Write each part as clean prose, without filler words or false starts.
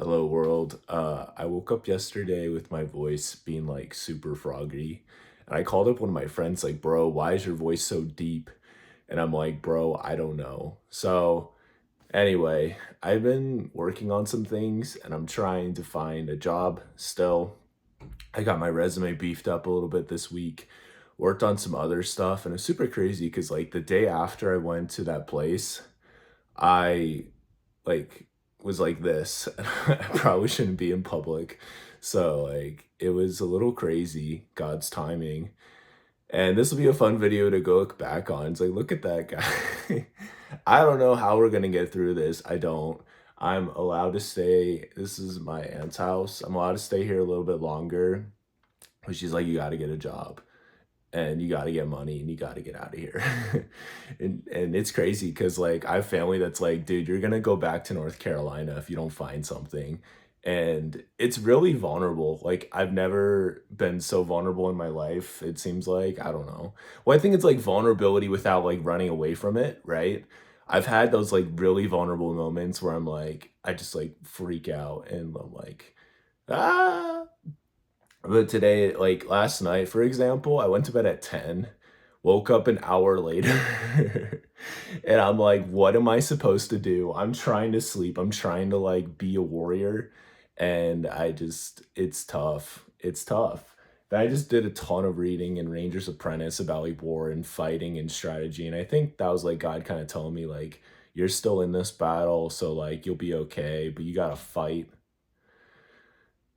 Hello world. I woke up yesterday with my voice being like super froggy. And I called up one of my friends like, "Bro, why is your voice so deep?" And I'm like, "Bro, I don't know." So, anyway, I've been working on some things and I'm trying to find a job still. I got my resume beefed up a little bit this week. Worked on some other stuff and it's super crazy cuz like the day after I went to that place, I like was like this. I probably shouldn't be in public. So like it was a little crazy, God's timing. And this will be a fun video to go look back on. It's like, look at that guy. I don't know how we're gonna get through this. I don't. I'm allowed to stay. This is my aunt's house. I'm allowed to stay here a little bit longer. But she's like, you gotta get a job and you got to get money and you got to get out of here. And it's crazy because like I have family that's like, dude, you're gonna go back to North Carolina if you don't find something. And it's really vulnerable. Like I've never been so vulnerable in my life. It seems like, I don't know. Well, I think it's like vulnerability without like running away from it, right? I've had those like really vulnerable moments where I'm like, I just like freak out and I'm like, ah, but today, like last night, for example, I went to bed at 10, woke up an hour later, and I'm like, what am I supposed to do? I'm trying to sleep. I'm trying to like be a warrior. And it's tough. It's tough. But I just did a ton of reading in Ranger's Apprentice about like war and fighting and strategy. And I think that was like God kind of telling me, like, you're still in this battle. So like you'll be okay, but you gotta fight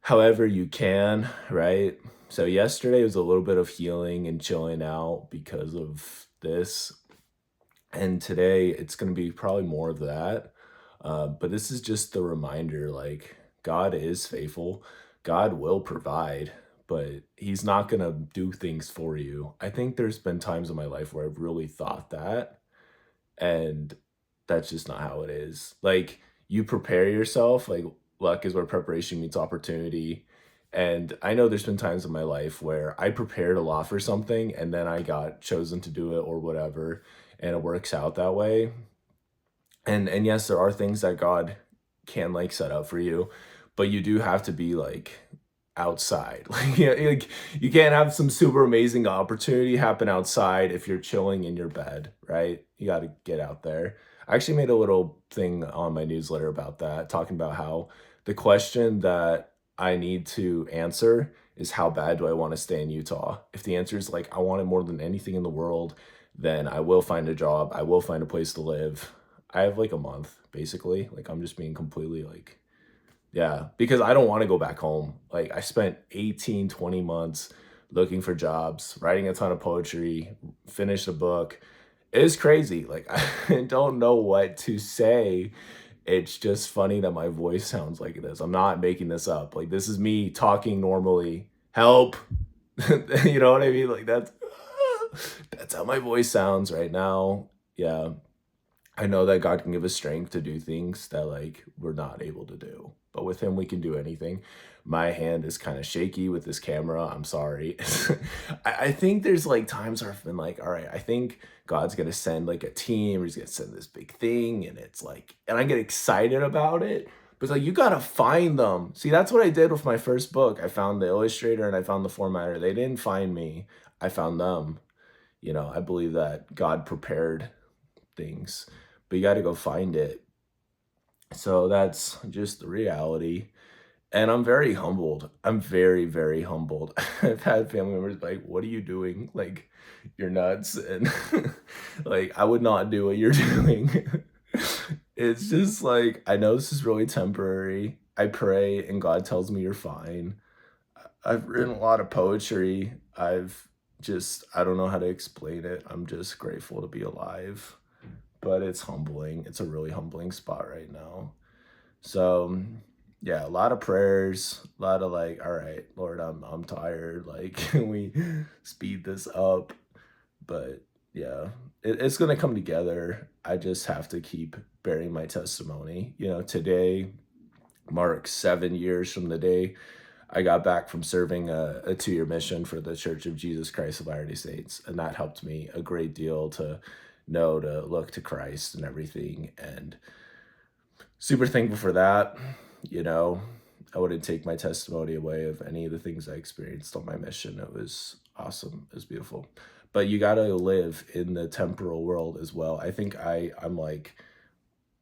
however you can, right? So yesterday was a little bit of healing and chilling out because of this. And today it's going to be probably more of that. But this is just the reminder like, God is faithful, God will provide, but He's not going to do things for you. I think there's been times in my life where I've really thought that, and that's just not how it is. Like, you prepare yourself, like, luck is where preparation meets opportunity. And I know there's been times in my life where I prepared a lot for something and then I got chosen to do it or whatever, and it works out that way. And yes, there are things that God can like set up for you, but you do have to be like outside. Like, yeah, like you can't have some super amazing opportunity happen outside if you're chilling in your bed, right? You got to get out there. I actually made a little thing on my newsletter about that, talking about how the question that I need to answer is how bad do I want to stay in Utah? If the answer is like I want it more than anything in the world, then I will find a job. I will find a place to live. I have like a month basically. Like I'm just being completely like, yeah, because I don't want to go back home. Like I spent 18, 20 months looking for jobs, writing a ton of poetry, finished a book. It's crazy. Like I don't know what to say. It's just funny that my voice sounds like this. I'm not making this up. Like this is me talking normally. Help. You know what I mean? Like that's how my voice sounds right now. Yeah. I know that God can give us strength to do things that like we're not able to do. But with him we can do anything. My hand is kind of shaky with this camera. I'm sorry. I think there's like times where I've been like, all right, I think God's gonna send like a team or he's gonna send this big thing. And it's like, and I get excited about it. But it's like you gotta find them. See, that's what I did with my first book. I found the illustrator and I found the formatter. They didn't find me. I found them. You know, I believe that God prepared things, but you got to go find it. So that's just the reality. And I'm very humbled. I'm very, very humbled. I've had family members like, what are you doing? Like, you're nuts. And like, I would not do what you're doing. It's just like, I know this is really temporary. I pray and God tells me you're fine. I've written a lot of poetry. I don't know how to explain it. I'm just grateful to be alive, but it's humbling. It's a really humbling spot right now. So, yeah, a lot of prayers, a lot of like, all right, Lord, I'm tired. Like, can we speed this up? But yeah, it's gonna come together. I just have to keep bearing my testimony. You know, today marks 7 years from the day I got back from serving a 2 year mission for the Church of Jesus Christ of Latter-day Saints, and that helped me a great deal to know to look to Christ and everything. And super thankful for that. you know, I wouldn't take my testimony away of any of the things I experienced on my mission. It was awesome. It was beautiful. But you gotta live in the temporal world as well. I think I'm like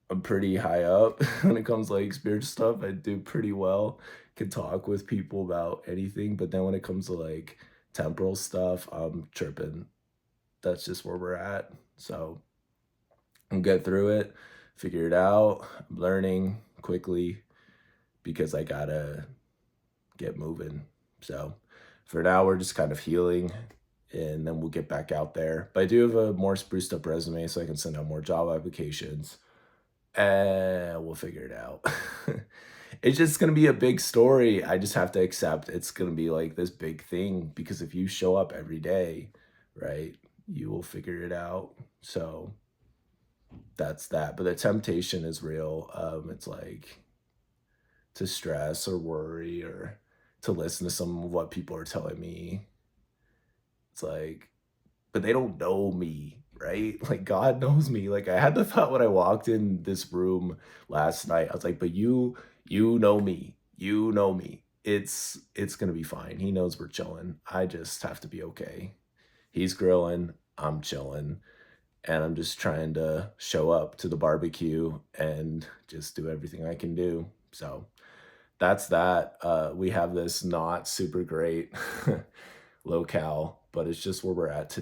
I'm pretty high up when it comes to like spiritual stuff. I do pretty well. Can talk with people about anything, but then when it comes to like temporal stuff, I'm tripping. That's just where we're at. So I'll get through it, figure it out. I'm learning quickly because I gotta get moving. So for now, we're just kind of healing and then we'll get back out there. But I do have a more spruced up resume so I can send out more job applications and we'll figure it out. It's just gonna be a big story. I just have to accept it's gonna be like this big thing because if you show up every day, right, you will figure it out. So that's that. But the temptation is real. It's like to stress or worry or to listen to some of what people are telling me. It's like, but they don't know me, right? Like God knows me. Like I had the thought when I walked in this room last night. I was like, but you know me. You know me. It's gonna be fine. He knows we're chilling. I just have to be okay. He's grilling, I'm chilling, and I'm just trying to show up to the barbecue and just do everything I can do. So that's that. We have this not super great locale, but it's just where we're at today.